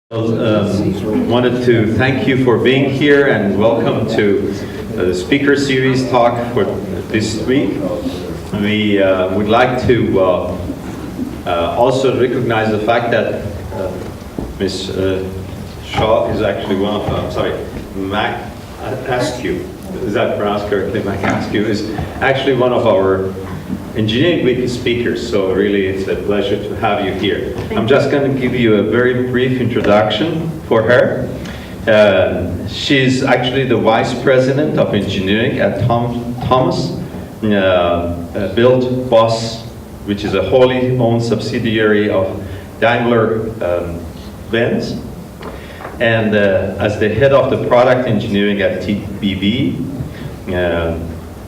Wanted to thank you for being here and welcome to the speaker series talk for this week. We would like to also recognize the fact that Ms. Shaw is actually one of, Mack-Askew, is that pronounced correctly? Mack-Askew is actually one of our Engineering Week speakers, so really it's a pleasure to have you here. I'm just going to give you a very brief introduction for her. She's actually the Vice President of Engineering at Thomas Built Bus, which is a wholly owned subsidiary of Daimler Benz. And as the head of the product engineering at TBB,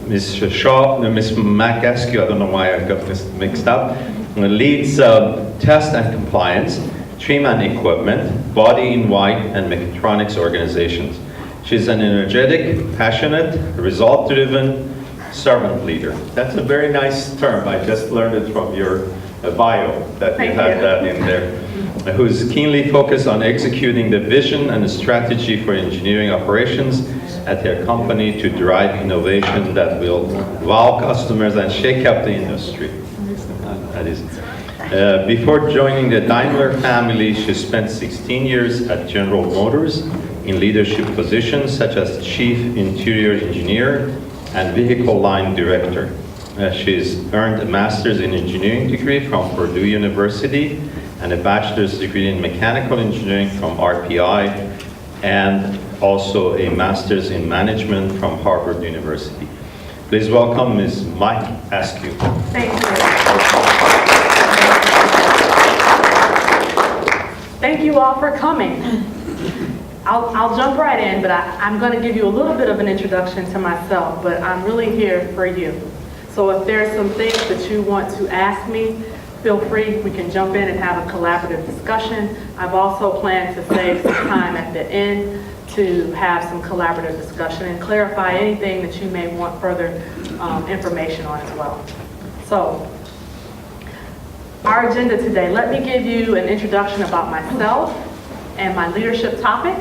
Ms. Shaw, Ms. Mack-Askew, I don't know why I got this mixed up, leads test and compliance, trim and equipment, body in white, and mechatronics organizations. She's an energetic, passionate, result-driven servant leader. That's a very nice term. I just learned it from your bio that you had that in there. Who's keenly focused on executing the vision and the strategy for engineering operations at their company to drive innovation that will wow customers and shake up the industry. That is. Before joining the Daimler family, she spent 16 years at General Motors in leadership positions such as Chief Interior Engineer and Vehicle Line Director. She's earned a Master's in Engineering degree from Purdue University and a Bachelor's degree in Mechanical Engineering from RPI, and also a Master's in Management from Harvard University. Please welcome Ms. Mack-Askew. Thank you. Thank you all for coming. I'll jump right in, but I'm going to give you a little bit of an introduction to myself, but I'm really here for you. So if there's some things that you want to ask me, feel free. We can jump in and have a collaborative discussion. I've also planned to save some time at the end to have some collaborative discussion and clarify anything that you may want further information on as well. So, our agenda today, let me give you an introduction about myself and my leadership topic.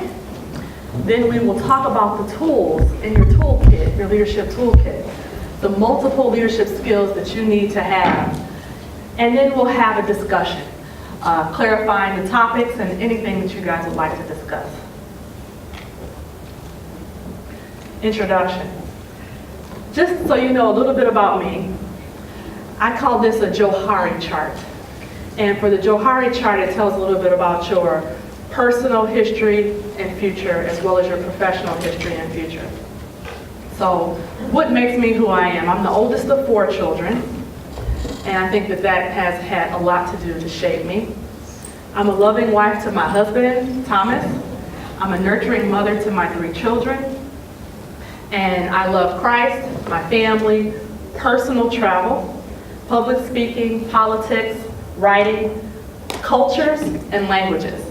Then we will talk about the tools in your toolkit, your leadership toolkit, the multiple leadership skills that you need to have. And then we'll have a discussion, clarifying the topics and anything that you guys would like to discuss. Introduction. Just so you know a little bit about me, I call this a Johari chart. And for the Johari chart, it tells a little bit about your personal history and future, as well as your professional history and future. So, what makes me who I am? I'm the oldest of 4 children. And I think that has had a lot to do to shape me. I'm a loving wife to my husband, Thomas. I'm a nurturing mother to my 3 children. And I love Christ, my family, personal travel, public speaking, politics, writing, cultures, and languages.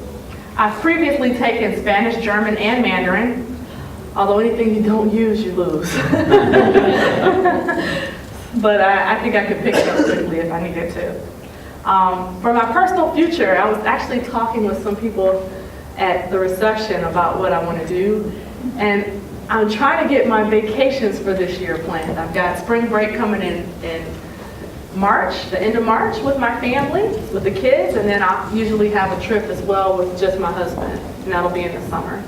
I've previously taken Spanish, German, and Mandarin, although anything you don't use, you lose. But I think I could pick it up quickly if I needed to. For my personal future, I was actually talking with some people at the reception about what I want to do. And I'm trying to get my vacations for this year planned. I've got spring break coming in March, the end of March, with my family, with the kids. And then I'll usually have a trip as well with just my husband. And that'll be in the summer.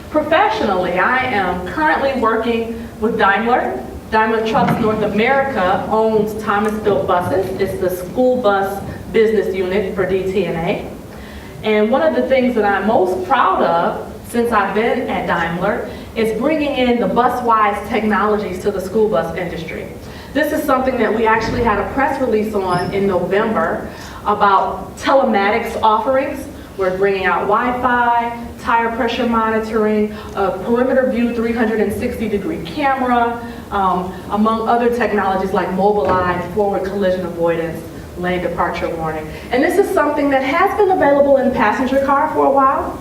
Professionally, I am currently working with Daimler. Daimler Trucks North America owns Thomas Built Buses. It's the school bus business unit for DT&A. And one of the things that I'm most proud of since I've been at Daimler is bringing in the bus-wise technologies to the school bus industry. This is something that we actually had a press release on in November about telematics offerings. We're bringing out Wi-Fi, tire pressure monitoring, a perimeter view 360-degree camera, among other technologies like Mobilize, forward collision avoidance, lane departure warning. And this is something that has been available in passenger car for a while,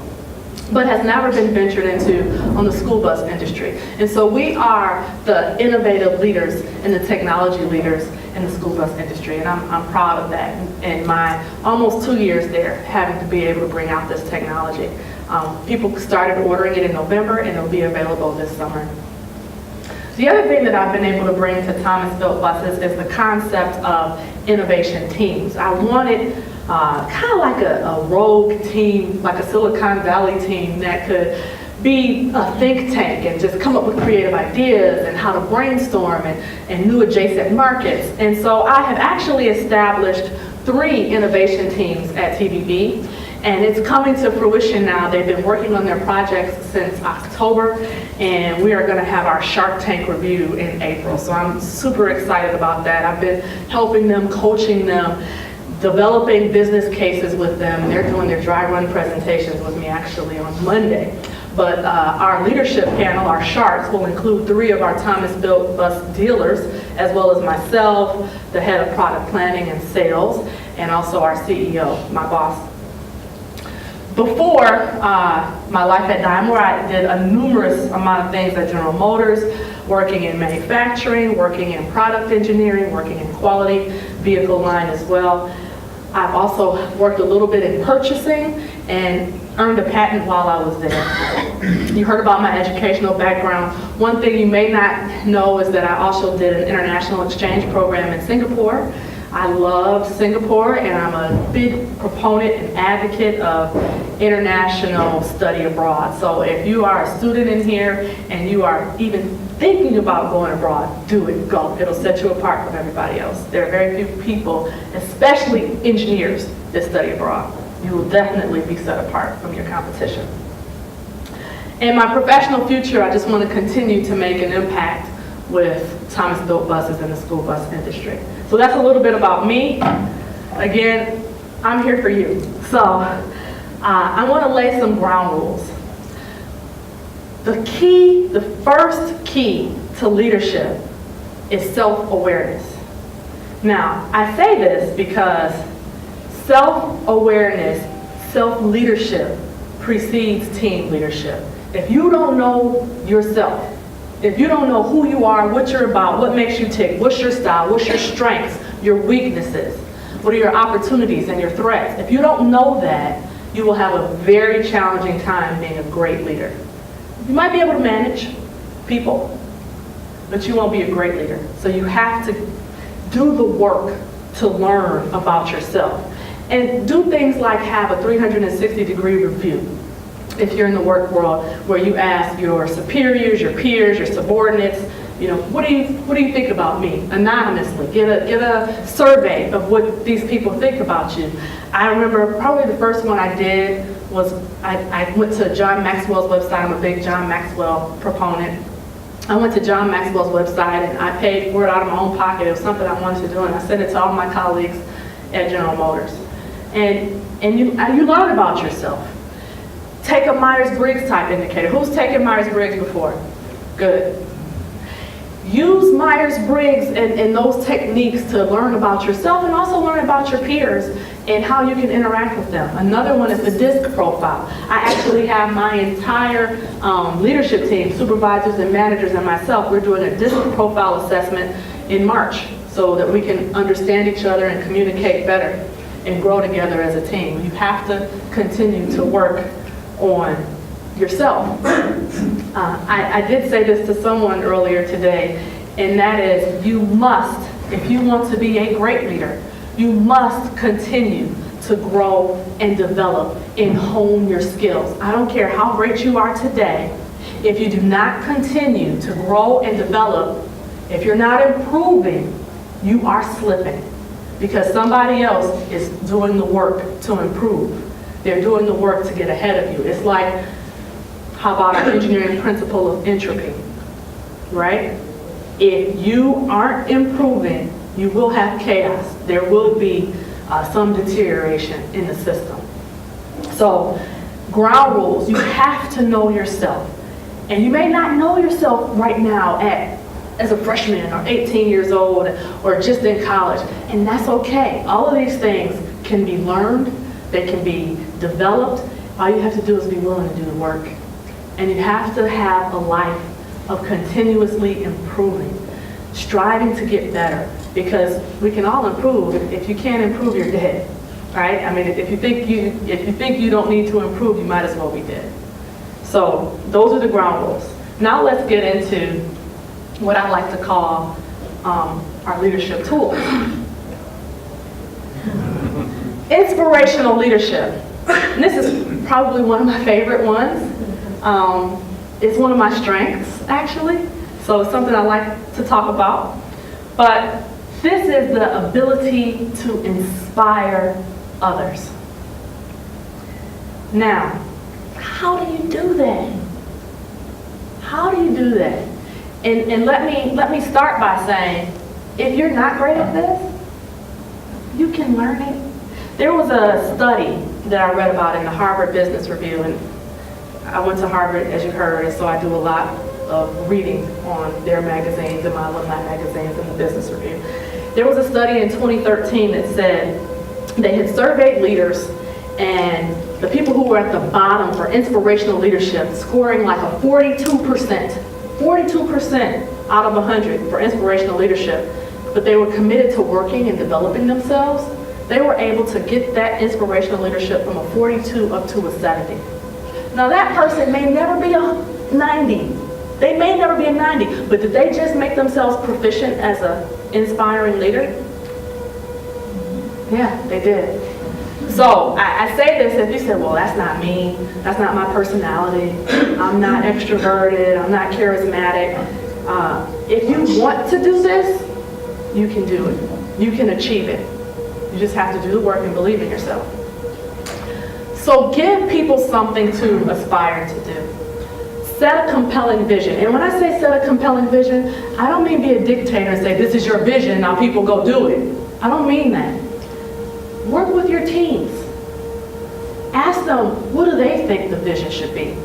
but has never been ventured into on the school bus industry. And so we are the innovative leaders and the technology leaders in the school bus industry, and I'm proud of that. In my almost 2 years there, having to be able to bring out this technology. People started ordering it in November, and it'll be available this summer. The other thing that I've been able to bring to Thomas Built Buses is the concept of innovation teams. I wanted kind of like a rogue team, like a Silicon Valley team that could be a think tank and just come up with creative ideas and how to brainstorm and new adjacent markets. And so I have actually established 3 innovation teams at TBB, and it's coming to fruition now. They've been working on their projects since October, and we are going to have our Shark Tank review in April. So I'm super excited about that. I've been helping them, coaching them, developing business cases with them. They're doing their dry run presentations with me actually on Monday. But our leadership panel, our Sharks, will include 3 of our Thomas Built Bus dealers, as well as myself, the head of product planning and sales, and also our CEO, my boss. Before my life at Daimler, I did a numerous amount of things at General Motors, working in manufacturing, working in product engineering, working in quality, vehicle line as well. I've also worked a little bit in purchasing and earned a patent while I was there. You heard about my educational background. One thing you may not know is that I also did an international exchange program in Singapore. I love Singapore, and I'm a big proponent and advocate of international study abroad. So if you are a student in here and you are even thinking about going abroad, do it, go. It'll set you apart from everybody else. There are very few people, especially engineers, that study abroad. You will definitely be set apart from your competition. In my professional future, I just want to continue to make an impact with Thomas Built Buses in the school bus industry. So that's a little bit about me. Again, I'm here for you. So I want to lay some ground rules. The first key to leadership is self-awareness. Now, I say this because self-awareness, self-leadership precedes team leadership. If you don't know yourself, if you don't know who you are, what you're about, what makes you tick, what's your style, what's your strengths, your weaknesses, what are your opportunities and your threats, if you don't know that, you will have a very challenging time being a great leader. You might be able to manage people, but you won't be a great leader. So you have to do the work to learn about yourself. And do things like have a 360-degree review. If you're in the work world, where you ask your superiors, your peers, your subordinates, you know, what do you think about me? Anonymously, get a survey of what these people think about you. I remember probably the first one I did was I went to John Maxwell's website. I'm a big John Maxwell proponent. I went to John Maxwell's website and I paid for it out of my own pocket. It was something I wanted to do, and I sent it to all my colleagues at General Motors. And you learn about yourself. Take a Myers-Briggs type indicator. Who's taken Myers-Briggs before? Good. Use Myers-Briggs and those techniques to learn about yourself and also learn about your peers and how you can interact with them. Another one is the DISC profile. I actually have my entire leadership team, supervisors and managers and myself, we're doing a DISC profile assessment in March so that we can understand each other and communicate better and grow together as a team. You have to continue to work on yourself. I did say this to someone earlier today, and that is you must, if you want to be a great leader, you must continue to grow and develop and hone your skills. I don't care how great you are today, if you do not continue to grow and develop, if you're not improving, you are slipping because somebody else is doing the work to improve. They're doing the work to get ahead of you. It's like, how about our engineering principle of entropy, right? If you aren't improving, you will have chaos. There will be some deterioration in the system. So, ground rules, you have to know yourself. And you may not know yourself right now as a freshman or 18 years old or just in college, and that's okay. All of these things can be learned, they can be developed. All you have to do is be willing to do the work. And you have to have a life of continuously improving. striving to get better, because we can all improve. If you can't improve, you're dead, right? I mean, if you think you don't need to improve, you might as well be dead. So those are the ground rules. Now let's get into what I like to call our leadership tools. Inspirational leadership. And this is probably one of my favorite ones. It's one of my strengths, actually. So it's something I like to talk about. But this is the ability to inspire others. Now, how do you do that? How do you do that? And let me start by saying, if you're not great at this, you can learn it. There was a study that I read about in the Harvard Business Review, and I went to Harvard, as you heard, and so I do a lot of reading on their magazines and my alumni magazines and the Business Review. There was a study in 2013 that said they had surveyed leaders, and the people who were at the bottom for inspirational leadership scoring like a 42% out of 100 for inspirational leadership, but they were committed to working and developing themselves. They were able to get that inspirational leadership from a 42 up to a 70. Now that person may never be a 90. They may never be a 90, but did they just make themselves proficient as an inspiring leader? Yeah, they did. So I say this, if you say, well, that's not me, that's not my personality, I'm not extroverted, I'm not charismatic. If you want to do this, you can do it. You can achieve it. You just have to do the work and believe in yourself. So give people something to aspire to do. Set a compelling vision. And when I say set a compelling vision, I don't mean be a dictator and say, this is your vision, now people go do it. I don't mean that. Work with your teams. Ask them, what do they think the vision should be?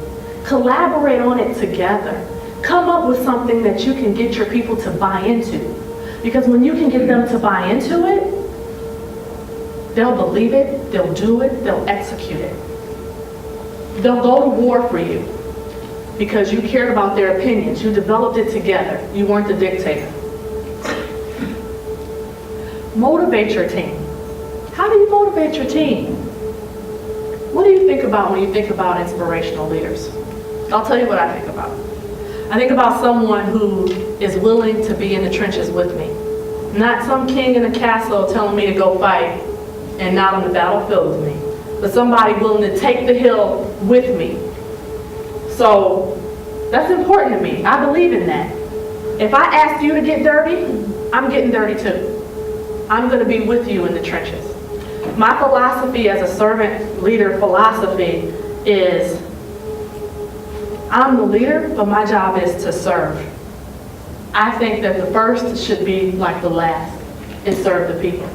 Collaborate on it together. Come up with something that you can get your people to buy into. Because when you can get them to buy into it, they'll believe it, they'll do it, they'll execute it. They'll go to war for you because you cared about their opinions. You developed it together. You weren't the dictator. Motivate your team. How do you motivate your team? What do you think about when you think about inspirational leaders? I'll tell you what I think about. I think about someone who is willing to be in the trenches with me. Not some king in a castle telling me to go fight and not on the battlefield with me, but somebody willing to take the hill with me. So that's important to me. I believe in that. If I ask you to get dirty, I'm getting dirty too. I'm going to be with you in the trenches. My philosophy as a servant leader philosophy is I'm the leader, but my job is to serve. I think that the first should be like the last and serve the people.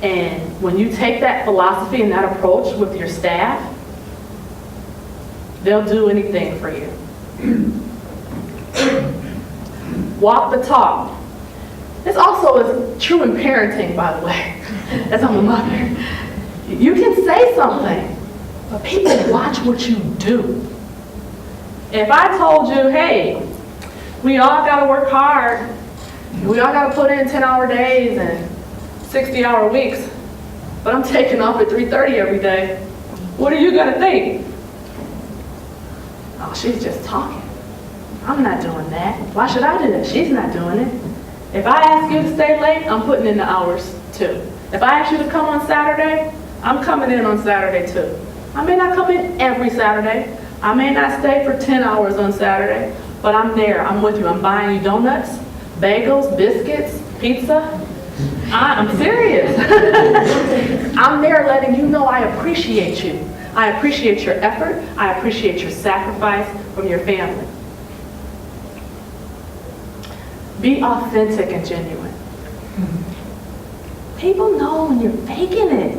And when you take that philosophy and that approach with your staff, they'll do anything for you. Walk the talk. This also is true in parenting, by the way, as I'm a mother. You can say something, but people watch what you do. If I told you, hey, we all got to work hard, we all got to put in 10-hour days and 60-hour weeks, but I'm taking off at 3:30 every day, what are you going to think? Oh, she's just talking. I'm not doing that. Why should I do that? She's not doing it. If I ask you to stay late, I'm putting in the hours too. If I ask you to come on Saturday, I'm coming in on Saturday too. I may not come in every Saturday. I may not stay for 10 hours on Saturday, but I'm there. I'm with you. I'm buying you donuts, bagels, biscuits, pizza. I'm serious. I'm there letting you know I appreciate you. I appreciate your effort. I appreciate your sacrifice from your family. Be authentic and genuine. People know when you're faking it.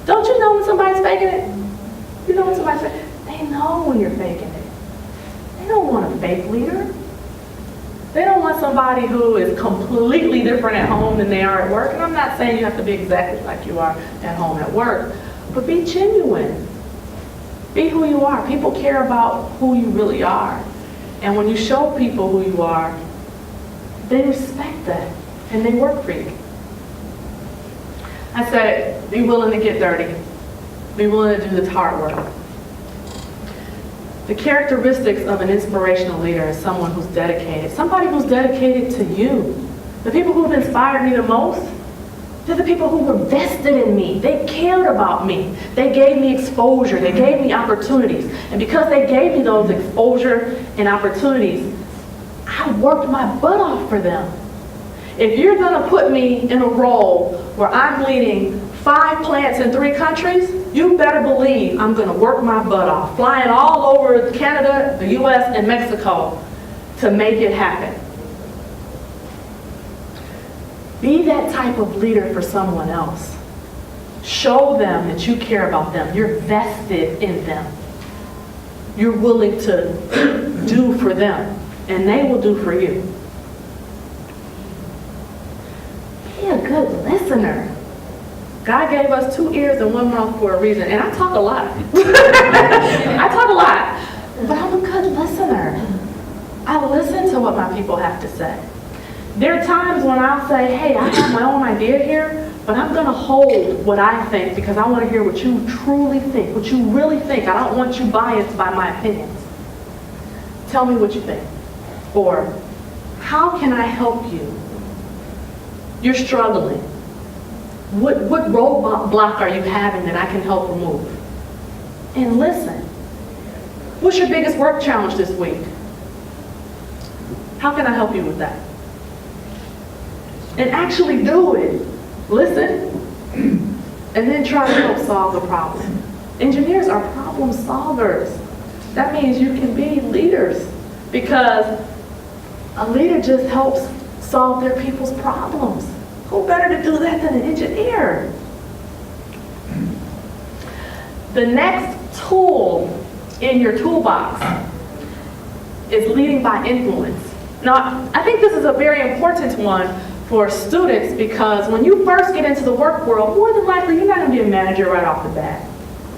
Don't you know when somebody's faking it? You know when somebody's faking it? They know when you're faking it. They don't want a fake leader. They don't want somebody who is completely different at home than they are at work. And I'm not saying you have to be exactly like you are at home at work, but be genuine. Be who you are. People care about who you really are. And when you show people who you are, they respect that and they work for you. I said, be willing to get dirty. Be willing to do the hard work. The characteristics of an inspirational leader is someone who's dedicated. Somebody who's dedicated to you. The people who've inspired me the most, they're the people who were vested in me. They cared about me. They gave me exposure. They gave me opportunities. And because they gave me those exposure and opportunities, I worked my butt off for them. If you're going to put me in a role where I'm leading 5 plants in 3 countries, you better believe I'm going to work my butt off, flying all over Canada, the US, and Mexico to make it happen. Be that type of leader for someone else. Show them that you care about them. You're vested in them. You're willing to do for them, and they will do for you. Be a good listener. God gave us 2 ears and 1 mouth for a reason, and I talk a lot. I talk a lot, but I'm a good listener. I listen to what my people have to say. There are times when I'll say, hey, I have my own idea here, but I'm going to hold what I think because I want to hear what you truly think, what you really think. I don't want you biased by my opinions. Tell me what you think. Or, how can I help you? You're struggling. What roadblock are you having that I can help remove? And listen. What's your biggest work challenge this week? How can I help you with that? And actually do it. Listen, and then try to help solve the problem. Engineers are problem solvers. That means you can be leaders because a leader just helps solve their people's problems. Who better to do that than an engineer? The next tool in your toolbox is leading by influence. Now, I think this is a very important one for students because when you first get into the work world, more than likely you're not going to be a manager right off the bat.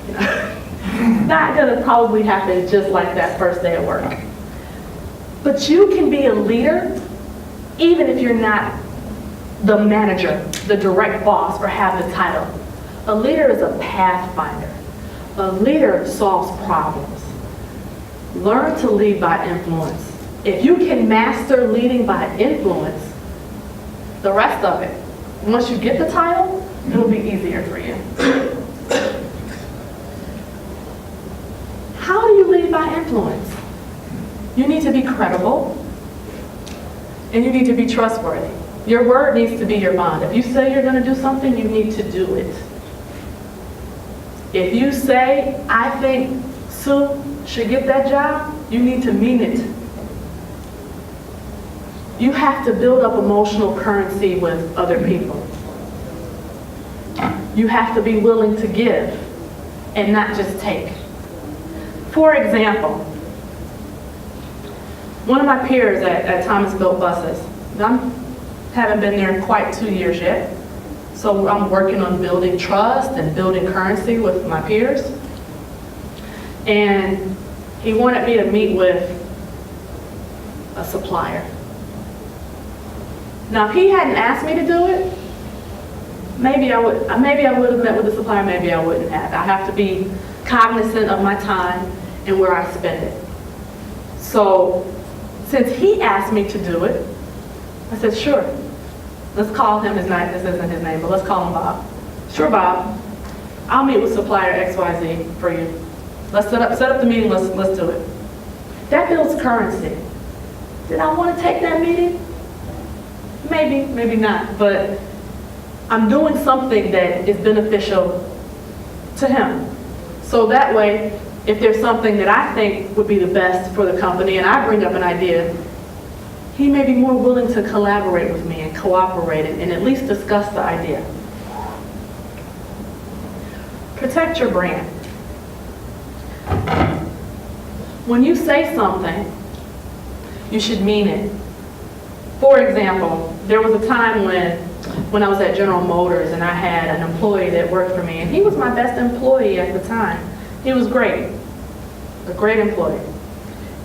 It's not going to probably happen just like that first day of work. But you can be a leader even if you're not the manager, the direct boss, or have the title. A leader is a pathfinder. A leader solves problems. Learn to lead by influence. If you can master leading by influence, the rest of it, once you get the title, it'll be easier for you. How do you lead by influence? You need to be credible, and you need to be trustworthy. Your word needs to be your bond. If you say you're going to do something, you need to do it. If you say, I think Sue should get that job, you need to mean it. You have to build up emotional currency with other people. You have to be willing to give and not just take. For example, one of my peers at Thomas Built Buses, I haven't been there quite 2 years yet, so I'm working on building trust and building currency with my peers. And he wanted me to meet with a supplier. Now, if he hadn't asked me to do it, maybe I would have met with the supplier, maybe I wouldn't have. I have to be cognizant of my time and where I spend it. So, since he asked me to do it, I said, sure. Let's call him his name. This isn't his name, but let's call him Bob. Sure, Bob. I'll meet with supplier XYZ for you. Let's set up the meeting. Let's do it. That builds currency. Did I want to take that meeting? Maybe, maybe not. But I'm doing something that is beneficial to him. So that way, if there's something that I think would be the best for the company and I bring up an idea, he may be more willing to collaborate with me and cooperate and at least discuss the idea. Protect your brand. When you say something, you should mean it. For example, there was a time when I was at General Motors and I had an employee that worked for me, and he was my best employee at the time. He was great, a great employee.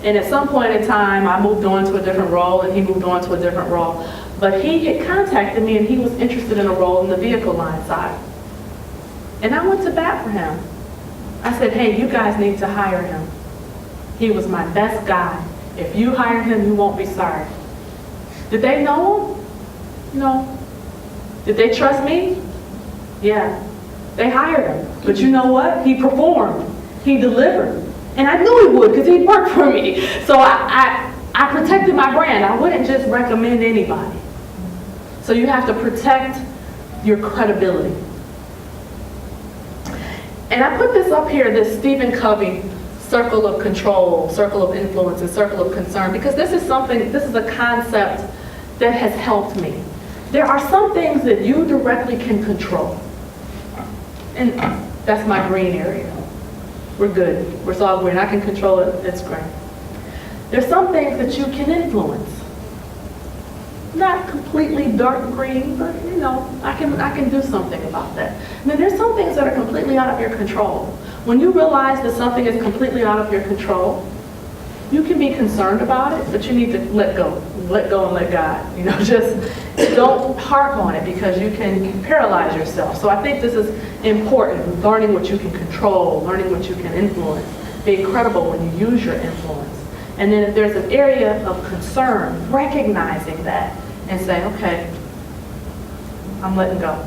And at some point in time, I moved on to a different role, and he moved on to a different role. But he had contacted me, and he was interested in a role in the vehicle line side. And I went to bat for him. I said, hey, you guys need to hire him. He was my best guy. If you hire him, you won't be sorry. Did they know him? No. Did they trust me? Yeah. They hired him. But you know what? He performed. He delivered. And I knew he would because he worked for me. So I protected my brand. I wouldn't just recommend anybody. So you have to protect your credibility. And I put this up here, this Stephen Covey circle of control, circle of influence, and circle of concern, because this is a concept that has helped me. There are some things that you directly can control. And that's my green area. We're good. We're all green. I can control it. It's great. There's some things that you can influence. Not completely dark green, but you know, I can do something about that. And then there's some things that are completely out of your control. When you realize that something is completely out of your control, you can be concerned about it, but you need to let go and let God. You know, just don't harp on it because you can paralyze yourself. So I think this is important, learning what you can control, learning what you can influence, being credible when you use your influence. And then if there's an area of concern, recognizing that and saying, okay, I'm letting go.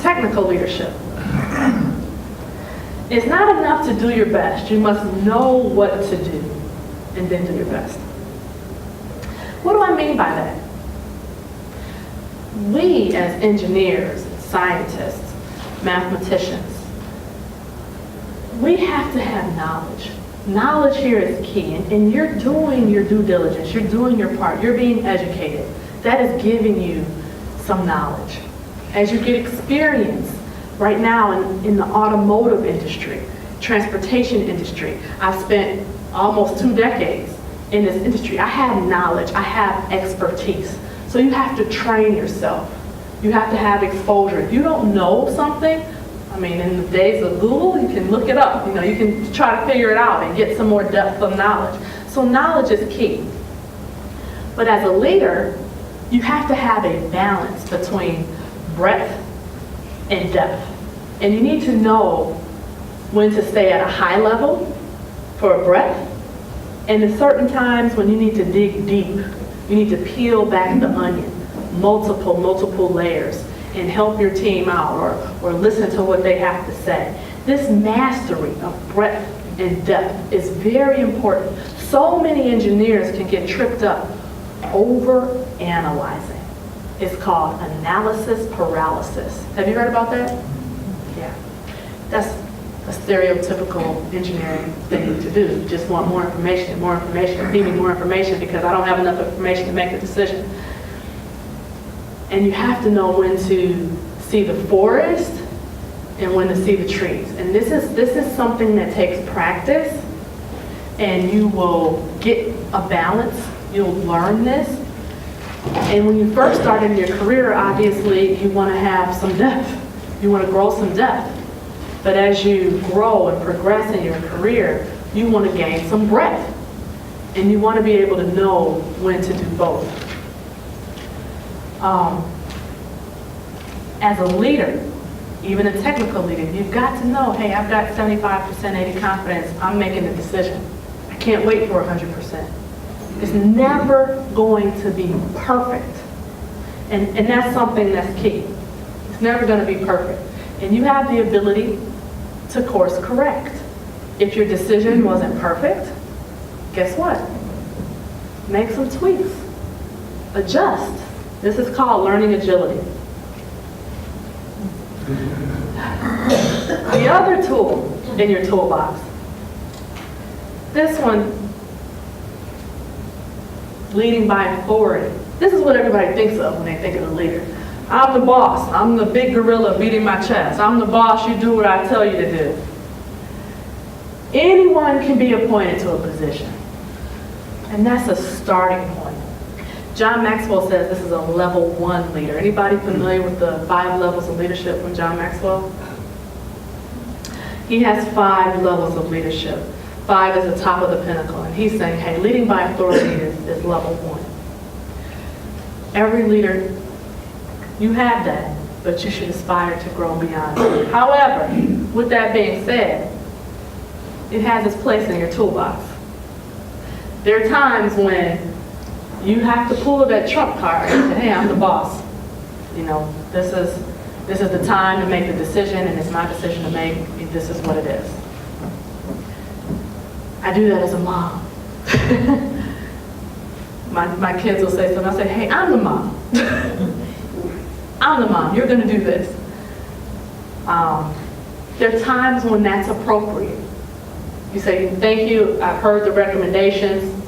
Technical leadership. It's not enough to do your best. You must know what to do and then do your best. What do I mean by that? We as engineers, scientists, mathematicians, we have to have knowledge. Knowledge here is key, and you're doing your due diligence, you're doing your part, you're being educated. That is giving you some knowledge. As you get experience, right now in the automotive industry, transportation industry, I've spent almost 2 decades in this industry. I have knowledge, I have expertise. So you have to train yourself. You have to have exposure. If you don't know something, I mean, in the days of Google, you can look it up. You know, you can try to figure it out and get some more depth of knowledge. So knowledge is key. But as a leader, you have to have a balance between breadth and depth. And you need to know when to stay at a high level for breadth, and at certain times when you need to dig deep. You need to peel back the onion, multiple layers, and help your team out or listen to what they have to say. This mastery of breadth and depth is very important. So many engineers can get tripped up over analyzing. It's called analysis paralysis. Have you heard about that? Yeah. That's a stereotypical engineering thing to do. You just want more information, give me more information because I don't have enough information to make a decision. And you have to know when to see the forest and when to see the trees. And this is something that takes practice, and you will get a balance. You'll learn this. And when you first start in your career, obviously you want to have some depth. You want to grow some depth. But as you grow and progress in your career, you want to gain some breadth. And you want to be able to know when to do both. As a leader, even a technical leader, you've got to know, hey, I've got 75%, 80 confidence, I'm making a decision. I can't wait for 100%. It's never going to be perfect. And that's something that's key. It's never going to be perfect. And you have the ability to course correct. If your decision wasn't perfect, guess what? Make some tweaks. Adjust. This is called learning agility. The other tool in your toolbox, this one, leading by authority. This is what everybody thinks of when they think of a leader. I'm the boss. I'm the big gorilla beating my chest. I'm the boss. You do what I tell you to do. Anyone can be appointed to a position. And that's a starting point. John Maxwell says this is a level 1 leader. Anybody familiar with the 5 levels of leadership from John Maxwell? he has 5 levels of leadership. 5 is the top of the pinnacle. And he's saying, hey, leading by authority is level 1. Every leader, you have that, but you should aspire to grow beyond it. However, with that being said, it has its place in your toolbox. There are times when you have to pull that trump card and say, hey, I'm the boss. You know, this is the time to make the decision, and it's my decision to make. This is what it is. I do that as a mom. my kids will say something. I'll say, hey, I'm the mom. I'm the mom. You're going to do this. There are times when that's appropriate. You say, thank you. I've heard the recommendations.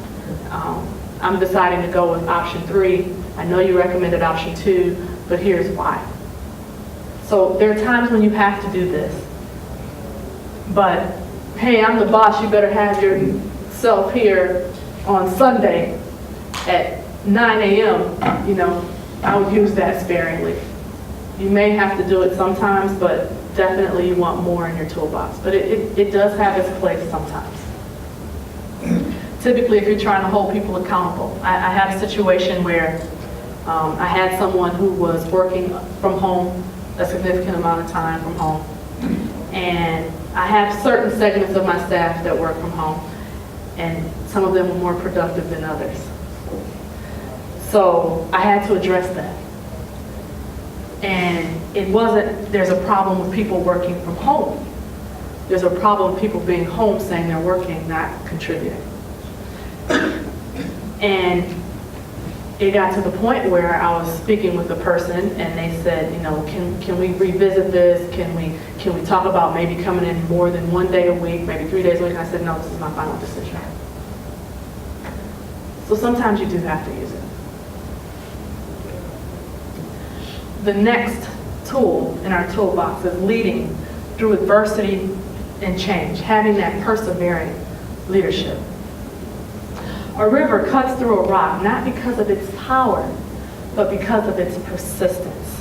I'm deciding to go with option 3. I know you recommended option 2, but here's why. So there are times when you have to do this. But, hey, I'm the boss. You better have yourself here on Sunday at 9 a.m. You know, I would use that sparingly. You may have to do it sometimes, but definitely you want more in your toolbox. But it does have its place sometimes. Typically, if you're trying to hold people accountable. I had a situation where I had someone who was working from home a significant amount of time from home. And I have certain segments of my staff that work from home, and some of them were more productive than others. So I had to address that. And it wasn't, there's a problem with people working from home. There's a problem with people being home saying they're working, not contributing. And it got to the point where I was speaking with the person, and they said, you know, can we revisit this? Can we talk about maybe coming in more than 1 day a week, maybe 3 days a week? And I said, no, this is my final decision. So sometimes you do have to use it. The next tool in our toolbox is leading through adversity and change, having that persevering leadership. A river cuts through a rock not because of its power, but because of its persistence.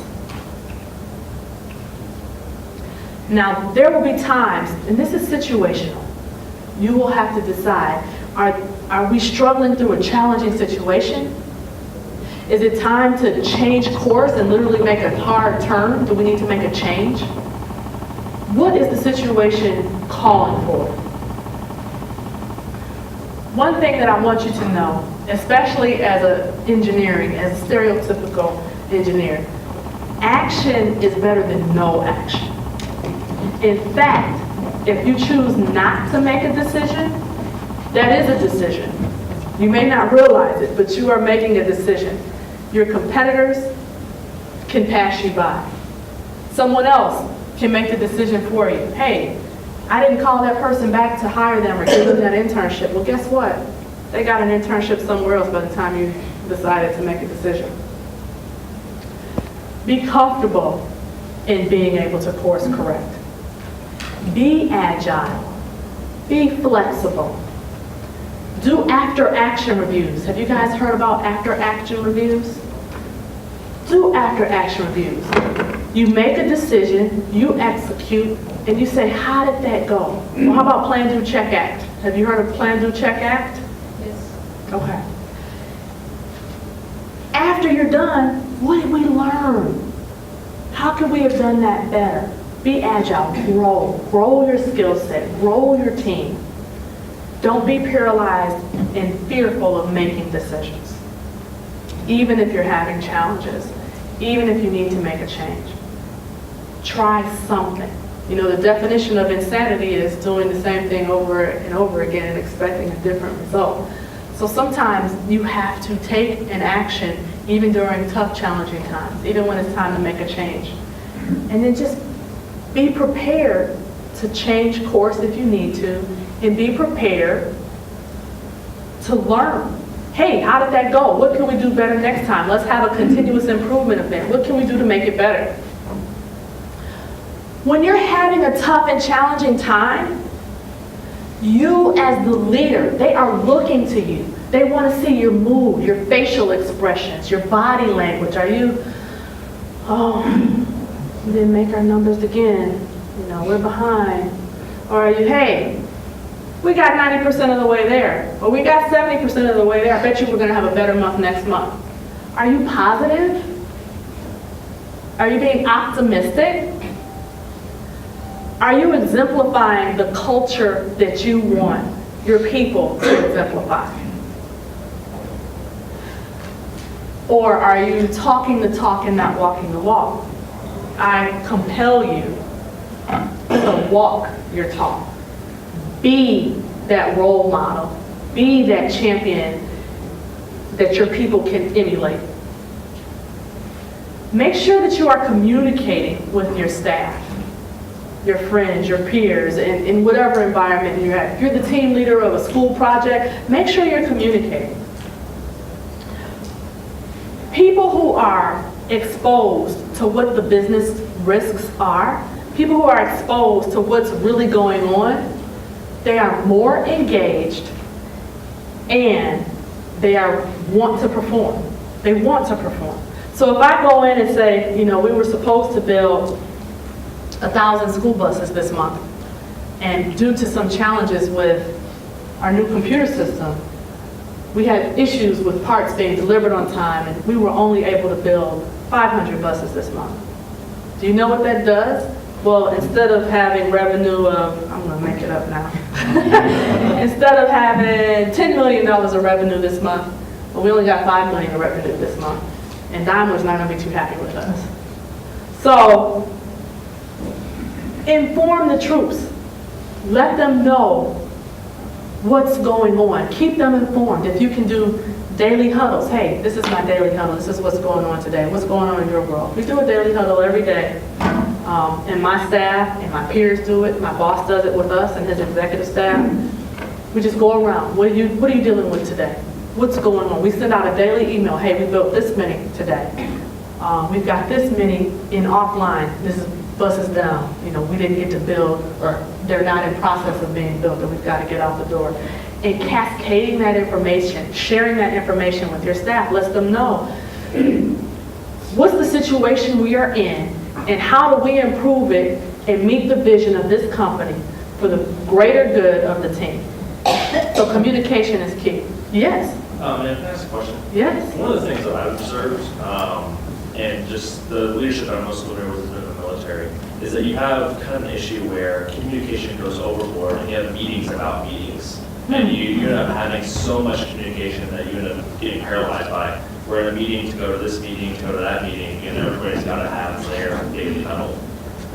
Now, there will be times, and this is situational, you will have to decide, are we struggling through a challenging situation? Is it time to change course and literally make a hard turn? Do we need to make a change? What is the situation calling for? One thing that I want you to know, especially as a stereotypical engineer, action is better than no action. In fact, if you choose not to make a decision, that is a decision. You may not realize it, but you are making a decision. Your competitors can pass you by. Someone else can make the decision for you. Hey, I didn't call that person back to hire them or give them that internship. Well, guess what? They got an internship somewhere else by the time you decided to make a decision. Be comfortable in being able to course correct. Be agile. Be flexible. Do after-action reviews. Have you guys heard about after-action reviews? Do after-action reviews. You make a decision, you execute, and you say, how did that go? Well, how about Plan, Do, Check, Act? Have you heard of Plan, Do, Check, Act? Yes. Okay. After you're done, what did we learn? How could we have done that better? Be agile, grow your skill set, grow your team. Don't be paralyzed and fearful of making decisions. Even if you're having challenges, even if you need to make a change. Try something. You know, the definition of insanity is doing the same thing over and over again and expecting a different result. So sometimes you have to take an action even during tough, challenging times, even when it's time to make a change. And then just be prepared to change course if you need to, and be prepared to learn. Hey, how did that go? What can we do better next time? Let's have a continuous improvement event. What can we do to make it better? When you're having a tough and challenging time, you as the leader, they are looking to you. They want to see your mood, your facial expressions, your body language. Are you, oh, we didn't make our numbers again. You know, we're behind. Or are you, hey, we got 90% of the way there, or we got 70% of the way there. I bet you we're going to have a better month next month. Are you positive? Are you being optimistic? Are you exemplifying the culture that you want your people to exemplify? Or are you talking the talk and not walking the walk? I compel you to walk your talk. Be that role model. Be that champion that your people can emulate. Make sure that you are communicating with your staff, your friends, your peers, in whatever environment you're at. If you're the team leader of a school project, make sure you're communicating. People who are exposed to what the business risks are, people who are exposed to what's really going on, they are more engaged and they want to perform. They want to perform. So if I go in and say, we were supposed to build 1,000 school buses this month, and due to some challenges with our new computer system, we had issues with parts being delivered on time, and we were only able to build 500 buses this month. Do you know what that does? Well, instead of having revenue of, I'm going to make it up now, instead of having $10 million of revenue this month, well, we only got $5 million of revenue this month, and Daimler's not going to be too happy with us. So, inform the troops. Let them know what's going on. Keep them informed. If you can do daily huddles, hey, this is my daily huddle. This is what's going on today. What's going on in your world? We do a daily huddle every day. And my staff and my peers do it. My boss does it with us and his executive staff. We just go around. What are you dealing with today? What's going on? We send out a daily email. Hey, we built this many today. We've got this many in offline. This is buses down. We didn't get to build, or they're not in process of being built, and we've got to get out the door. And cascading that information, sharing that information with your staff, lets them know what's the situation we are in, and how do we improve it and meet the vision of this company for the greater good of the team. So communication is key. Yes? May I ask a question? Yes. One of the things that I've observed, and just the leadership that I'm most familiar with in the military, is that you have kind of an issue where communication goes overboard and you have meetings about meetings. And you end up having so much communication that you end up getting paralyzed by. We're in a meeting to go to this meeting, to go to that meeting, and everybody's got to have their daily huddle.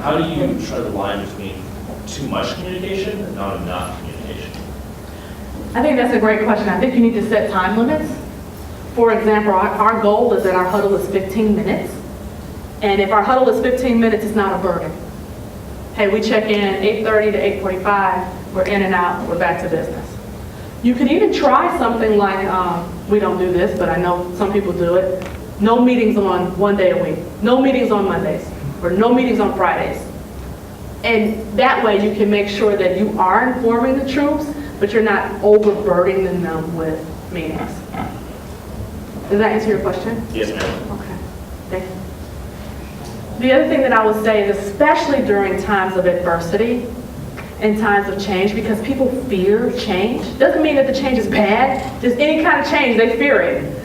How do you try the line between too much communication and not enough communication? I think that's a great question. I think you need to set time limits. For example, our goal is that our huddle is 15 minutes. And if our huddle is 15 minutes, it's not a burden. Hey, we check in 8:30 to 8:45, we're in and out, we're back to business. You could even try something like, we don't do this, but I know some people do it, no meetings on one day a week, no meetings on Mondays, or no meetings on Fridays. And that way you can make sure that you are informing the troops, but you're not overburdening them with meetings. Does that answer your question? Yes, ma'am. Okay, thank you. The other thing that I would say is, especially during times of adversity and times of change, because people fear change. Doesn't mean that the change is bad. Just any kind of change, they fear it.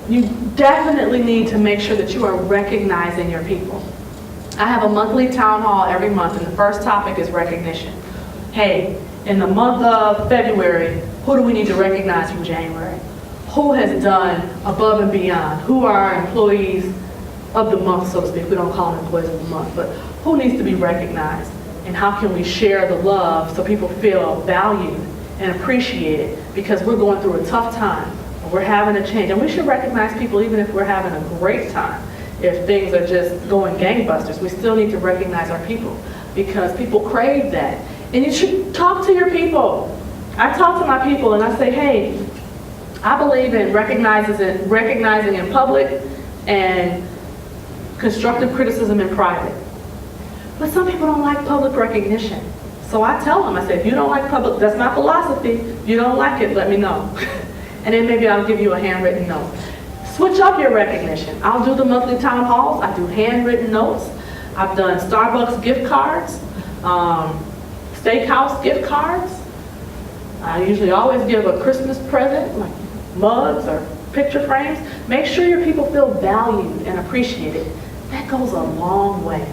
You definitely need to make sure that you are recognizing your people. I have a monthly town hall every month, and the first topic is recognition. Hey, in the month of February, who do we need to recognize from January? Who has done above and beyond? Who are our employees of the month, so to speak? We don't call them employees of the month, but who needs to be recognized? And how can we share the love so people feel valued and appreciated? Because we're going through a tough time, we're having a change, and we should recognize people even if we're having a great time. If things are just going gangbusters, we still need to recognize our people, because people crave that. And you should talk to your people. I talk to my people and I say, hey, I believe in recognizing in public and constructive criticism in private. But some people don't like public recognition. So I tell them, I say, if you don't like public, that's my philosophy. If you don't like it, let me know. And then maybe I'll give you a handwritten note. Switch up your recognition. I'll do the monthly town halls. I do handwritten notes. I've done Starbucks gift cards, steakhouse gift cards. I usually always give a Christmas present, like mugs or picture frames. Make sure your people feel valued and appreciated. That goes a long way.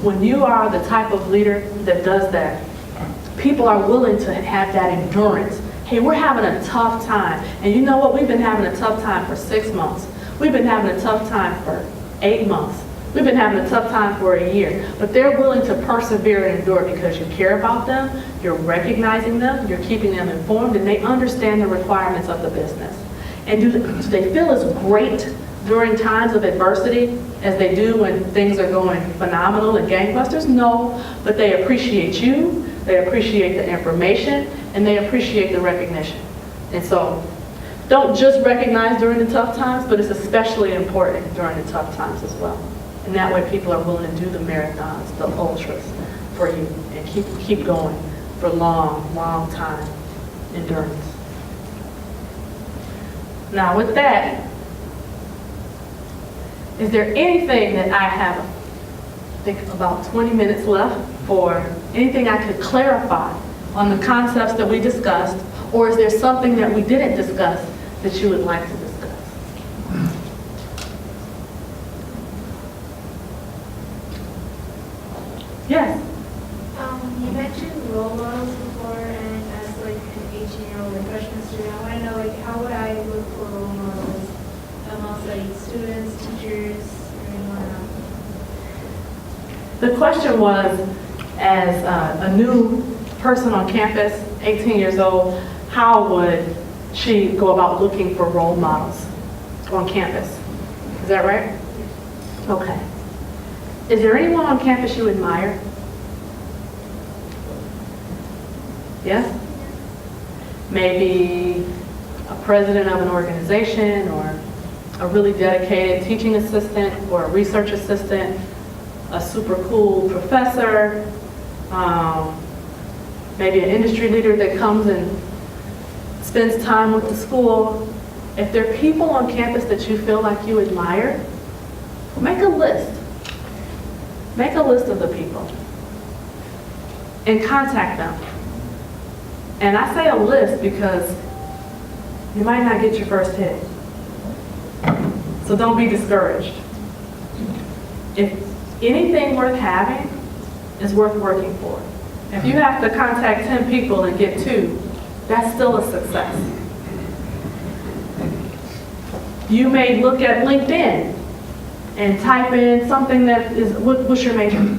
When you are the type of leader that does that, people are willing to have that endurance. Hey, we're having a tough time. And you know what? We've been having a tough time for 6 months. We've been having a tough time for 8 months. We've been having a tough time for a year. But they're willing to persevere and endure because you care about them, you're recognizing them, you're keeping them informed, and they understand the requirements of the business. And do they feel as great during times of adversity as they do when things are going phenomenal and gangbusters? No, but they appreciate you, they appreciate the information, and they appreciate the recognition. And so, don't just recognize during the tough times, but it's especially important during the tough times as well. And that way people are willing to do the marathons, the ultras for you, and keep going for long, long time endurance. Now with that, is there anything that I have, I think about 20 minutes left, for anything I could clarify on the concepts that we discussed, or is there something that we didn't discuss that you would like to discuss? Yes? You mentioned role models before, and as like an 18-year-old or freshman student, I want to know, like, how would I look for role models amongst like students, teachers, or anyone else? The question was, as a new person on campus, 18 years old, how would she go about looking for role models on campus? Is that right? Okay. Is there anyone on campus you admire? Yes? Maybe a president of an organization, or a really dedicated teaching assistant, or a research assistant, a super cool professor, maybe an industry leader that comes and spends time with the school. If there are people on campus that you feel like you admire, make a list. Make a list of the people and contact them. And I say a list because you might not get your first hit. So don't be discouraged. If anything worth having is worth working for. If you have to contact 10 people and get 2, that's still a success. You may look at LinkedIn and type in something that is, what's your major?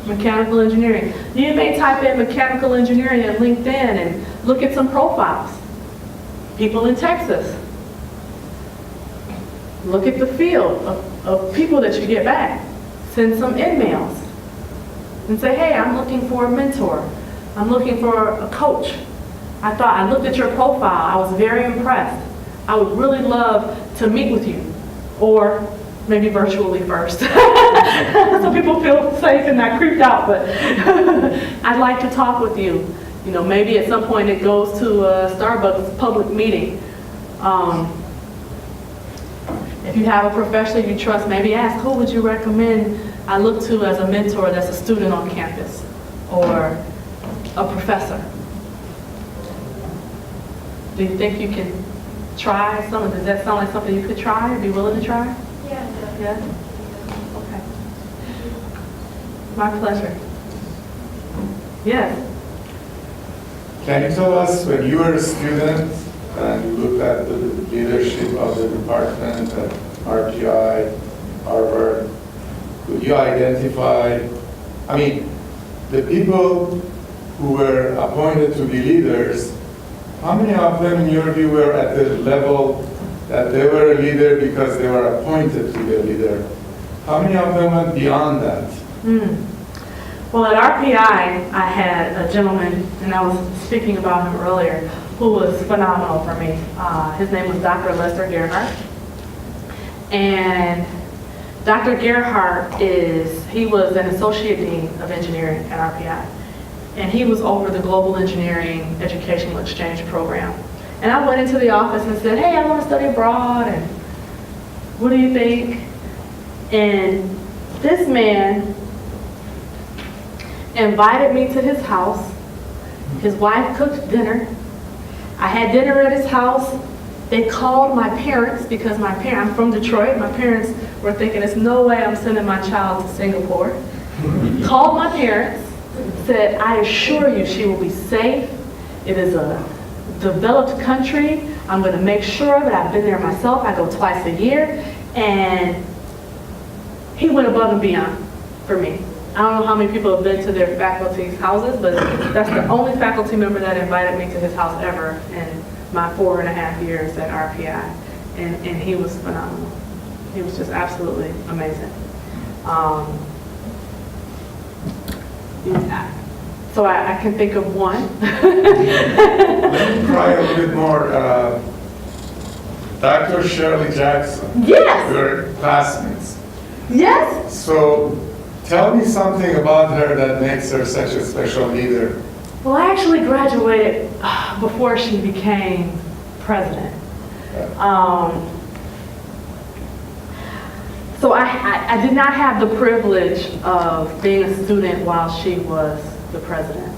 Mechanical engineering. You may type in mechanical engineering at LinkedIn and look at some profiles. People in Texas. Look at the field of people that you get back. Send some emails and say, hey, I'm looking for a mentor. I'm looking for a coach. I looked at your profile. I was very impressed. I would really love to meet with you. Or maybe virtually first. So people feel safe and not creeped out, but I'd like to talk with you. You know, maybe at some point it goes to a Starbucks public meeting. If you have a professor you trust, maybe ask, who would you recommend I look to as a mentor that's a student on campus or a professor? Do you think you can try some? Does that sound like something you could try or be willing to try? Yeah. Yeah? Okay. My pleasure. Yes? Can you tell us, when you were a student and you looked at the leadership of the department at RPI, Harvard, could you identify, the people who were appointed to be leaders, how many of them in your view were at the level that they were a leader because they were appointed to be a leader? How many of them went beyond that? Well, at RPI, I had a gentleman, and I was speaking about him earlier, who was phenomenal for me. His name was Dr. Lester Gerhart. And Dr. Gerhart he was an associate dean of engineering at RPI. And he was over the Global Engineering Educational Exchange Program. And I went into the office and said, hey, I want to study abroad, and what do you think? And this man invited me to his house. His wife cooked dinner. I had dinner at his house. They called my parents because I'm from Detroit. My parents were thinking, there's no way I'm sending my child to Singapore. Called my parents, said, I assure you she will be safe. It is a developed country. I'm going to make sure of it. I've been there myself. I go twice a year. And he went above and beyond for me. I don't know how many people have been to their faculty's houses, but that's the only faculty member that invited me to his house ever in my 4.5 years at RPI. And he was phenomenal. He was just absolutely amazing. So I can think of one. Let me try a little bit more. Dr. Shirley Jackson. Yes. We were classmates. Yes. So tell me something about her that makes her such a special leader. Well, I actually graduated before she became president. So I did not have the privilege of being a student while she was the president.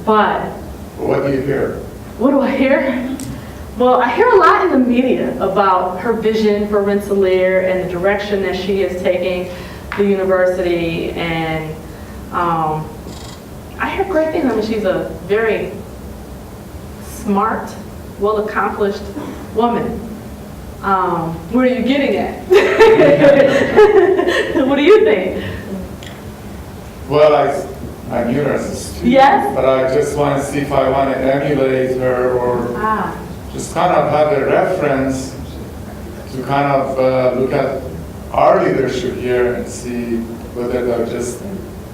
But What do you hear? what do I hear? Well, I hear a lot in the media about her vision for Rensselaer and the direction that she is taking the university, and I hear great things. I mean, she's a very smart, well-accomplished woman. Where are you getting at? What do you think? Well, I knew her as a student, Yes? but I just want to see if I want to emulate her or just kind of have a reference to kind of look at our leadership here and see whether they're just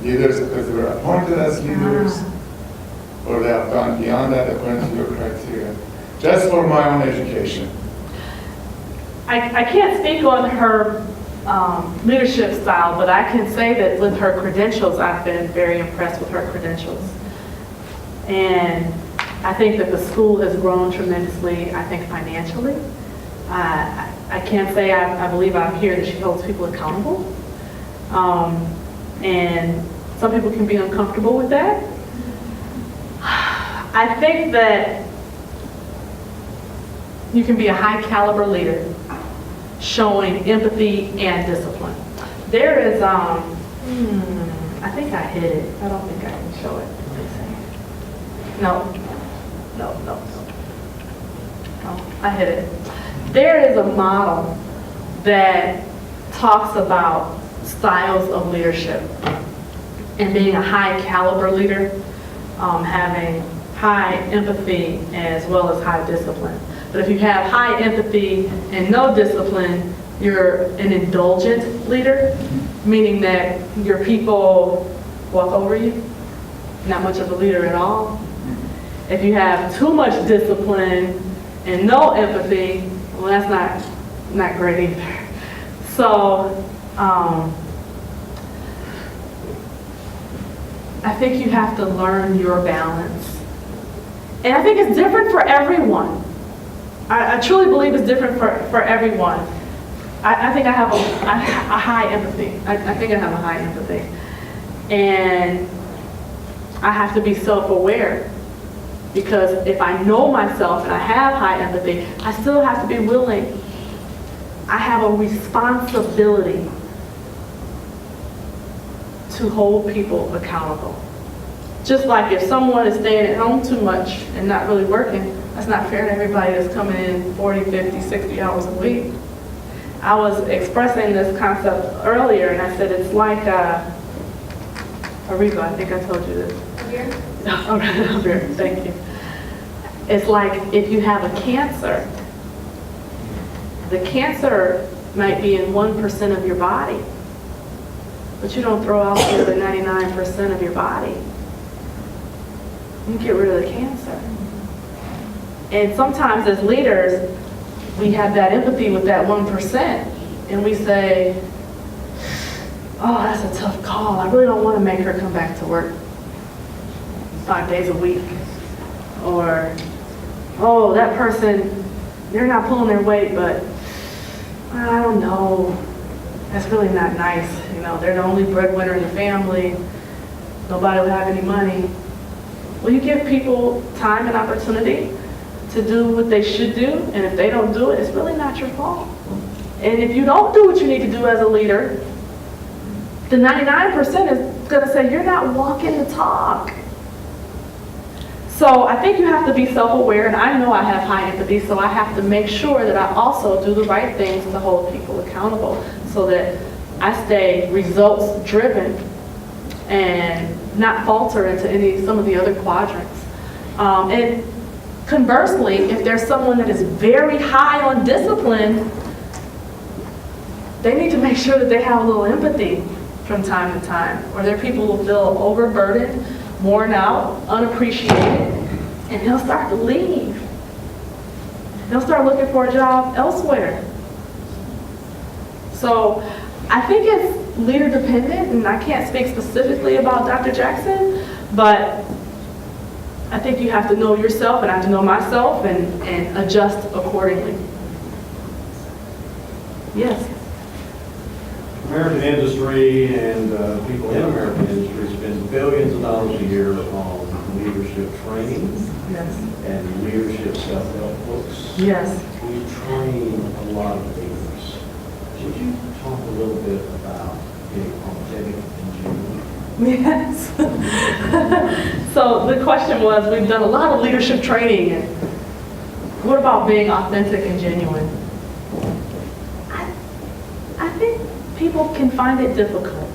leaders because they were appointed as leaders or they have gone beyond that according to your criteria. Just for my own education. I can't speak on her leadership style, but I can say that with her credentials, I've been very impressed with her credentials. And I think that the school has grown tremendously, I think financially. I can't say I believe I'm here that she holds people accountable. And some people can be uncomfortable with that. I think that you can be a high caliber leader showing empathy and discipline. There is, I think I hit it. I don't think I can show it. No, I hit it. There is a model that talks about styles of leadership and being a high caliber leader, having high empathy as well as high discipline. But if you have high empathy and no discipline, you're an indulgent leader, meaning that your people walk over you, not much of a leader at all. If you have too much discipline and no empathy, well, that's not great either. So I think you have to learn your balance. And I think it's different for everyone. I truly believe it's different for everyone. I think I have a high empathy. I think I have a high empathy. And I have to be self-aware, because if I know myself and I have high empathy, I still have to be willing. I have a responsibility to hold people accountable. Just like if someone is staying at home too much and not really working, that's not fair to everybody that's coming in 40, 50, 60 hours a week. I was expressing this concept earlier, and I said it's like, Ariba, I think I told you this. Here? Thank you. It's like if you have a cancer, the cancer might be in 1% of your body, but you don't throw out the other 99% of your body. You get rid of the cancer. And sometimes as leaders, we have that empathy with that 1%, and we say, oh, that's a tough call. I really don't want to make her come back to work 5 days a week. Or, oh, that person, they're not pulling their weight, but I don't know. That's really not nice. You know, they're the only breadwinner in the family. nobody will have any money. Well, you give people time and opportunity to do what they should do, and if they don't do it, it's really not your fault. And if you don't do what you need to do as a leader, the 99% is going to say you're not walking the talk. So I think you have to be self-aware, and I know I have high empathy, so I have to make sure that I also do the right things to hold people accountable so that I stay results driven and not falter into some of the other quadrants. And conversely, if there's someone that is very high on discipline, they need to make sure that they have a little empathy from time to time, or their people will feel overburdened, worn out, unappreciated, and they'll start to leave. They'll start looking for a job elsewhere. So I think it's leader dependent, and I can't speak specifically about Dr. Jackson, but I think you have to know yourself, and I have to know myself, and adjust accordingly. Yes? American industry and people in American industry spend billions of dollars a year on leadership training Yes. and leadership self-help books. Yes. We train a lot of leaders. Would you talk a little bit about being authentic and genuine? Yes. So the question was, we've done a lot of leadership training, and what about being authentic and genuine? I think people can find it difficult.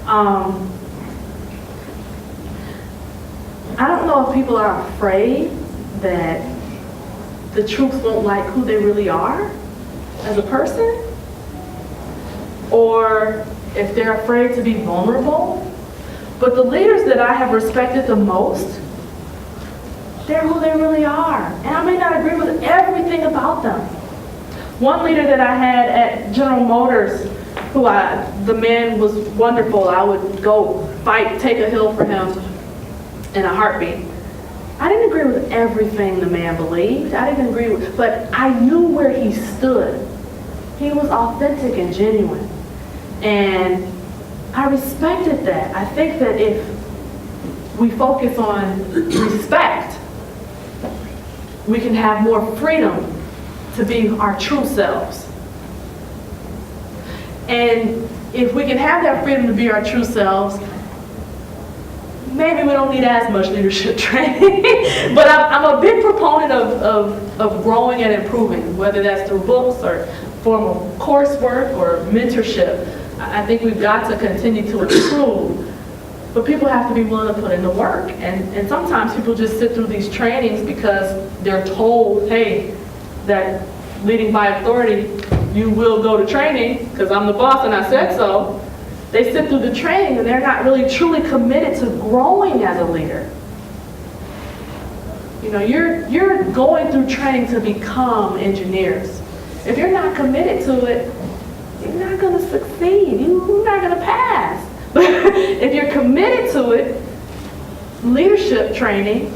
I don't know if people are afraid that the troops won't like who they really are as a person, or if they're afraid to be vulnerable. But the leaders that I have respected the most, they're who they really are. And I may not agree with everything about them. One leader that I had at General Motors, the man was wonderful. I would go fight, take a hill for him in a heartbeat. I didn't agree with everything the man believed. I didn't agree with, but I knew where he stood. He was authentic and genuine. And I respected that. I think that if we focus on respect, we can have more freedom to be our true selves. And if we can have that freedom to be our true selves, maybe we don't need as much leadership training. But I'm a big proponent of growing and improving, whether that's through books or formal coursework or mentorship. I think we've got to continue to improve. But people have to be willing to put in the work. And sometimes people just sit through these trainings because they're told, hey, that leading by authority, you will go to training because I'm the boss and I said so. They sit through the training and they're not really truly committed to growing as a leader. You know, you're going through training to become engineers. If you're not committed to it, you're not going to succeed. You're not going to pass. But if you're committed to it, leadership training,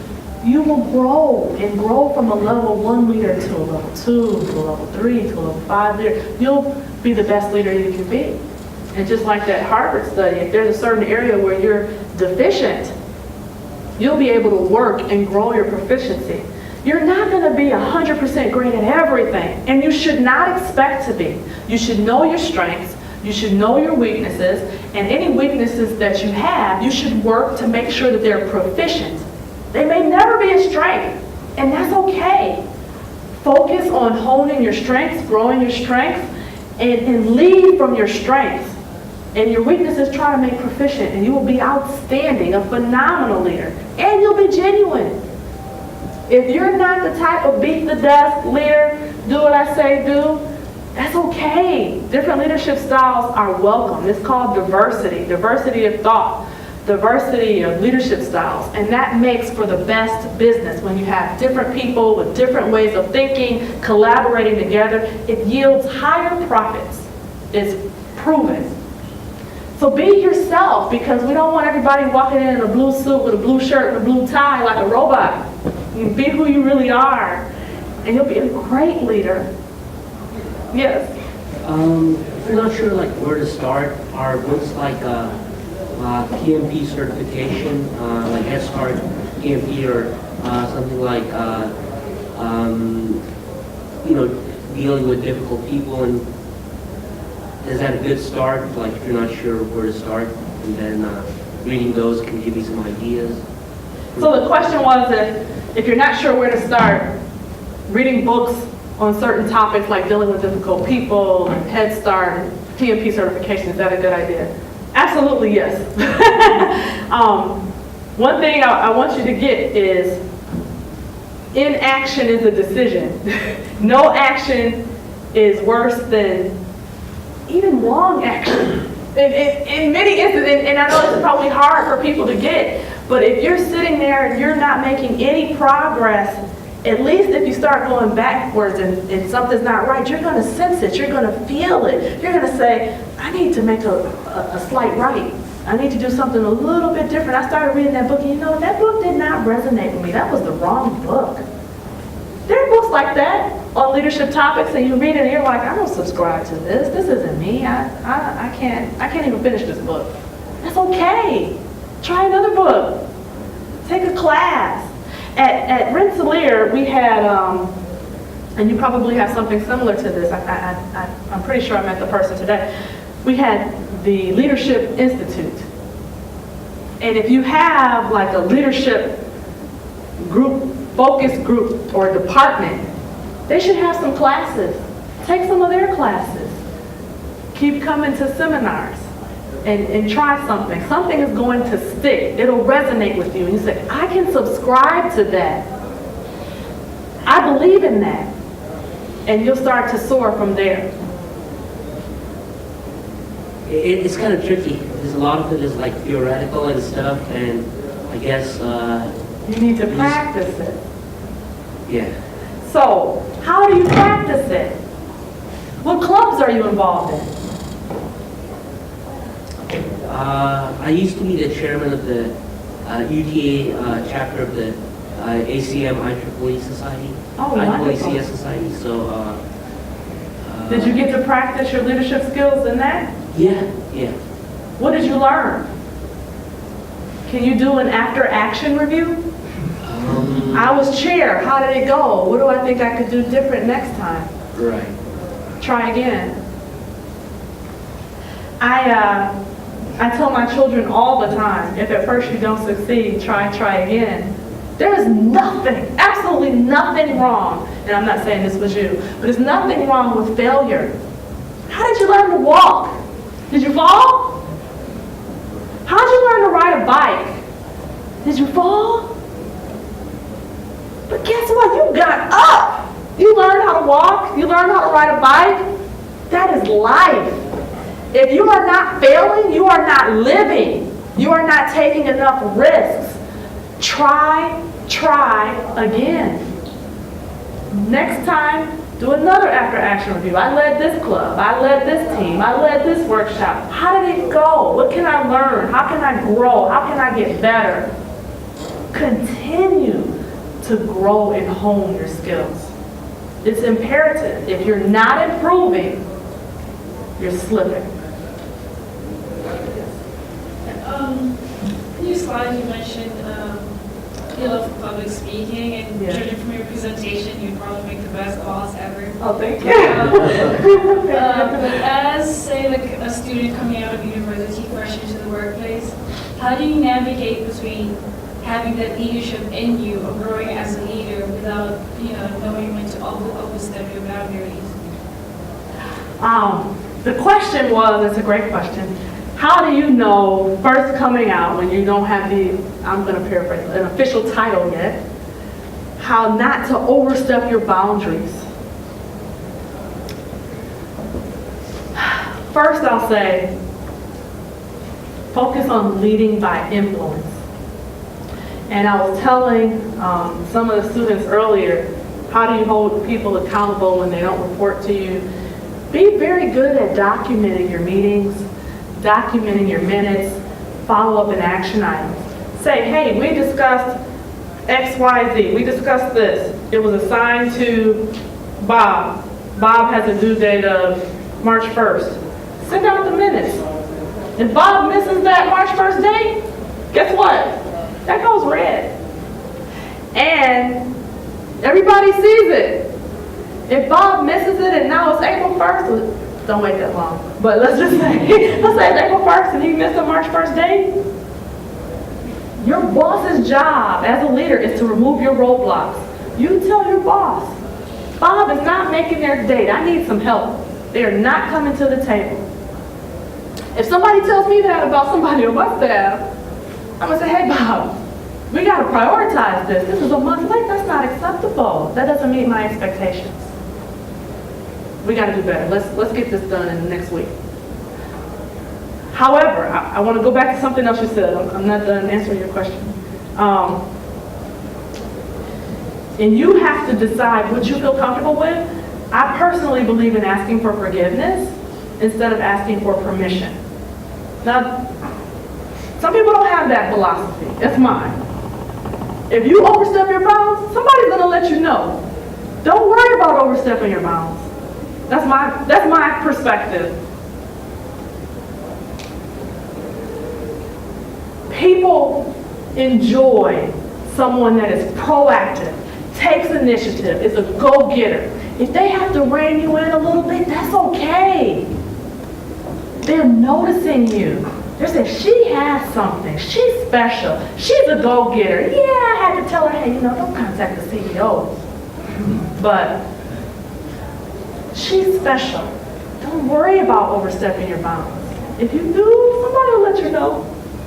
you will grow and grow from a level 1 leader to a level 2, to a level 3, to a level 5 leader. You'll be the best leader you can be. And just like that Harvard study, if there's a certain area where you're deficient, you'll be able to work and grow your proficiency. You're not going to be 100% great at everything, and you should not expect to be. You should know your strengths, you should know your weaknesses, and any weaknesses that you have, you should work to make sure that they're proficient. They may never be a strength, and that's okay. Focus on honing your strengths, growing your strengths, and lead from your strengths. And your weaknesses try to make proficient, and you will be outstanding, a phenomenal leader, and you'll be genuine. If you're not the type of beat the desk leader, do what I say do, that's okay. Different leadership styles are welcome. It's called diversity, diversity of thought, diversity of leadership styles, and that makes for the best business. When you have different people with different ways of thinking, collaborating together, it yields higher profits. It's proven. So be yourself, because we don't want everybody walking in a blue suit with a blue shirt and a blue tie like a robot. You be who you really are, and you'll be a great leader. Yes? I'm not sure like where to start, or what's like PMP certification, like Head Start PMP or something like, dealing with difficult people, and is that a good start? Like if you're not sure where to start, and then reading those can give you some ideas. So the question was if you're not sure where to start, reading books on certain topics like dealing with difficult people, Head Start, PMP certification, is that a good idea? Absolutely yes. One thing I want you to get is inaction is a decision. No action is worse than even wrong action. In many instances, and I know it's probably hard for people to get, but if you're sitting there and you're not making any progress, at least if you start going backwards and something's not right, you're going to sense it, you're going to feel it. You're going to say, I need to make a slight right. I need to do something a little bit different. I started reading that book, and that book did not resonate with me. That was the wrong book. There are books like that on leadership topics, and you read it and you're like, I don't subscribe to this. This isn't me. I can't even finish this book. That's okay. Try another book. Take a class. At Rensselaer, we had, and you probably have something similar to this. I'm pretty sure I met the person today. We had the Leadership Institute. And if you have like a leadership group, focus group or department, they should have some classes. Take some of their classes. Keep coming to seminars and try something. Something is going to stick. It'll resonate with you. And you say, I can subscribe to that. I believe in that. And you'll start to soar from there. It's kind of tricky because a lot of it is like theoretical and stuff, and I guess you need to practice it. Yeah. So, how do you practice it? What clubs are you involved in? I used to be the chairman of the UTA chapter of the ACM IEEE Society, Oh, IEEE wonderful. CS Society. So, Did you get to practice your leadership skills in that? yeah. What did you learn? Can you do an after-action review? I was chair. How did it go? What do I think I could do different next time? Right. Try again. I tell my children all the time, if at first you don't succeed, try again. There is nothing, absolutely nothing wrong, and I'm not saying this was you, but there's nothing wrong with failure. How did you learn to walk? Did you fall? How did you learn to ride a bike? Did you fall? But guess what? You got up. You learned how to walk. You learned how to ride a bike. That is life. If you are not failing, you are not living. You are not taking enough risks. Try again. Next time, do another after-action review. I led this club. I led this team. I led this workshop. How did it go? What can I learn? How can I grow? How can I get better? Continue to grow and hone your skills. It's imperative. If you're not improving, you're slipping. In your slide, you mentioned you love public speaking, and Yeah. judging from your presentation, you'd probably make the best boss ever. Oh, thank you. But as, say, like a student coming out of university, fresh into the workplace, how do you navigate between having that leadership in you or growing as a leader without, knowing when to overstep your boundaries? The question was, it's a great question, how do you know, first coming out, when you don't have I'm going to paraphrase, an official title yet, how not to overstep your boundaries? First, I'll say, focus on leading by influence. And I was telling some of the students earlier, how do you hold people accountable when they don't report to you? Be very good at documenting your meetings, documenting your minutes, follow-up and action items. Say, hey, we discussed X, Y, Z. We discussed this. It was assigned to Bob. Bob has a due date of March 1st. Send out the minutes. If Bob misses that March 1st date, guess what? That goes red. And everybody sees it. If Bob misses it and now it's April 1st, don't wait that long. But let's just say, let's say it's April 1st and he missed a March 1st date. Your boss's job as a leader is to remove your roadblocks. You tell your boss, Bob is not making their date. I need some help. They are not coming to the table. If somebody tells me that about somebody on my staff, I'm going to say, hey, Bob, we got to prioritize this. This is a month late. That's not acceptable. That doesn't meet my expectations. We got to do better. Let's get this done in the next week. However, I want to go back to something else you said. I'm not done answering your question. And you have to decide what you feel comfortable with. I personally believe in asking for forgiveness instead of asking for permission. Now, some people don't have that philosophy. It's mine. If you overstep your bounds, somebody's going to let you know. Don't worry about overstepping your bounds. That's my perspective. People enjoy someone that is proactive, takes initiative, is a go-getter. If they have to rein you in a little bit, that's okay. They're noticing you. They're saying, she has something. She's special. She's a go-getter. Yeah, I had to tell her, hey, don't contact the CEOs. But she's special. Don't worry about overstepping your bounds. If you do, somebody will let you know.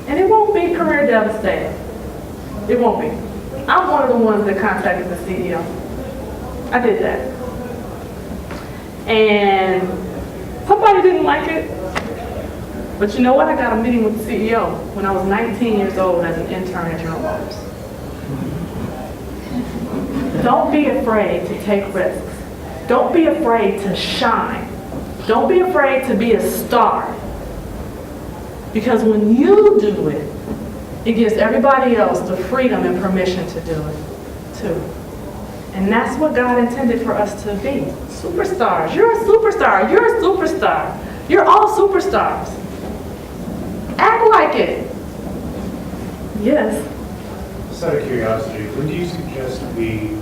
And it won't be career devastating. It won't be. I'm one of the ones that contacted the CEO. I did that. And somebody didn't like it. But you know what? I got a meeting with the CEO when I was 19 years old as an intern at General Motors. Don't be afraid to take risks. Don't be afraid to shine. Don't be afraid to be a star. Because when you do it, it gives everybody else the freedom and permission to do it too. And that's what God intended for us to be. Superstars. You're a superstar. You're a superstar. You're all superstars. Act like it. Yes. Just out of curiosity, when do you suggest we,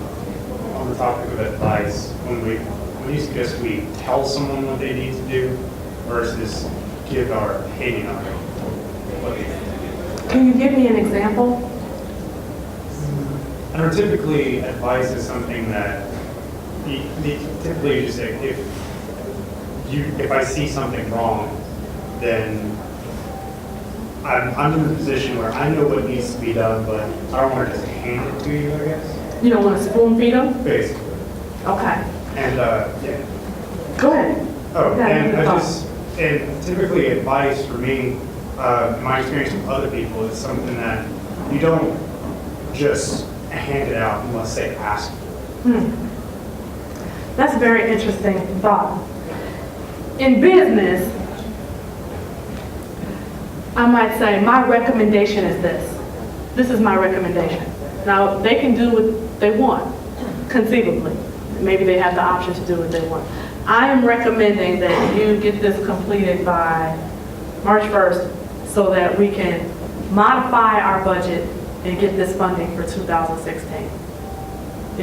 on the topic of advice, when do you suggest we tell someone what they need to do versus give our opinion on it? Can you give me an example? I know typically advice is something that typically you just say, if I see something wrong, then I'm in the position where I know what needs to be done, but I don't want to just hand it to you, I guess. You don't want to spoon feed them? Basically. Okay. And, yeah. Go ahead. Oh, Yeah, and typically advice for me, in my experience with other people, is something that you don't just hand it out unless they ask for it. That's a very interesting thought. In business, I might say my recommendation is this. This is my recommendation. Now, they can do what they want, conceivably. Maybe they have the option to do what they want. I am recommending that you get this completed by March 1st so that we can modify our budget and get this funding for 2016.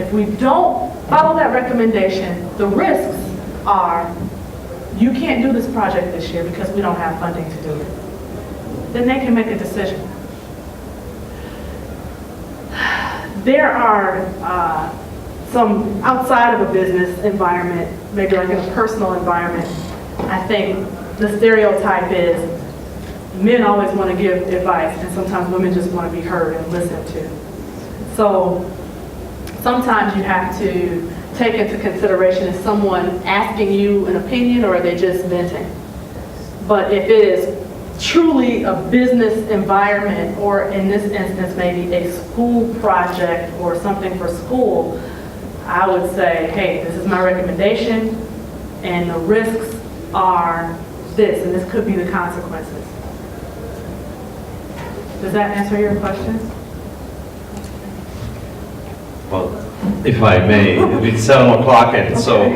If we don't follow that recommendation, the risks are you can't do this project this year because we don't have funding to do it. Then they can make a decision. There are some outside of a business environment, maybe like in a personal environment, I think the stereotype is men always want to give advice and sometimes women just want to be heard and listened to. So sometimes you have to take into consideration, is someone asking you an opinion or are they just venting? But if it is truly a business environment, or in this instance maybe a school project or something for school, I would say, hey, this is my recommendation and the risks are this, and this could be the consequences. Does that answer your question? Well, if I may, it's 7 o'clock, and so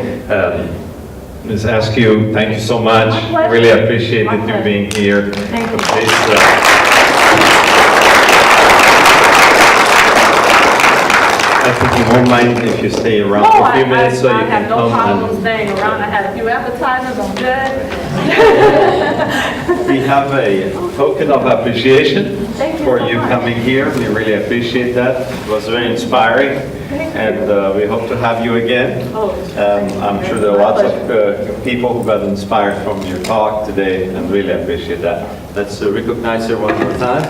Ms. Askew, thank you so much. My pleasure. Really appreciated My you pleasure. being here. Thank you. Please, I think you won't mind if you stay around Oh, for a few minutes so you I can have no come problem and... staying around. I had a few appetizers, I'm good. We have a token of appreciation Thank you for so you much. coming here. We really appreciate that. It was very inspiring, and we hope to have you again. Oh. I'm sure there are lots of people who got inspired from your talk today, and really appreciate that. Let's recognize her one more time.